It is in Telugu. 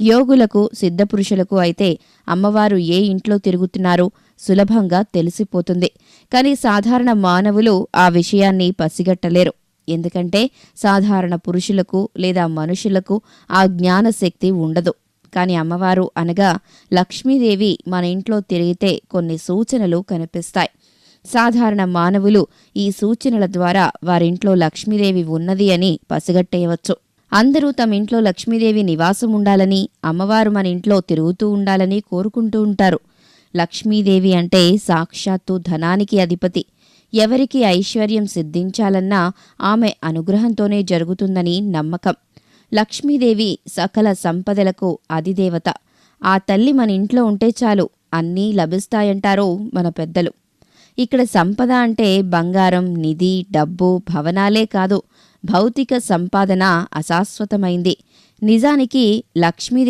యోగులకు, సిద్ధపురుషులకు అయితే అమ్మవారు ఏ ఇంట్లో తిరుగుతున్నారో సులభంగా తెలిసిపోతుంది. కానీ సాధారణ మానవులు ఆ విషయాన్ని పసిగట్టలేరు. ఎందుకంటే సాధారణ పురుషులకు లేదా మనుషులకు ఆ జ్ఞానశక్తి ఉండదు. కాని అమ్మవారు అనగా లక్ష్మీదేవి మన ఇంట్లో తిరిగితే కొన్ని సూచనలు కనిపిస్తాయి. సాధారణ మానవులు ఈ సూచనల ద్వారా వారింట్లో లక్ష్మీదేవి ఉన్నది అని పసిగట్టేయవచ్చు. అందరూ తమ ఇంట్లో లక్ష్మీదేవి నివాసం ఉండాలని, అమ్మవారు మన ఇంట్లో తిరుగుతూ ఉండాలని కోరుకుంటూ ఉంటారు. లక్ష్మీదేవి అంటే సాక్షాత్తు ధనానికి అధిపతి. ఎవరికి ఐశ్వర్యం సిద్ధించాలన్నా ఆమె అనుగ్రహంతోనే జరుగుతుందని నమ్మకం. లక్ష్మీదేవి సకల సంపదలకు అధిదేవత. ఆ తల్లి మన ఇంట్లో ఉంటే చాలు అన్నీ లభిస్తాయంటారు మన పెద్దలు. ఇక్కడ సంపద అంటే బంగారం, నిధి, డబ్బు, భవనాలే కాదు, భౌతిక సంపాదన అశాశ్వతమైంది. నిజానికి లక్ష్మీదేవి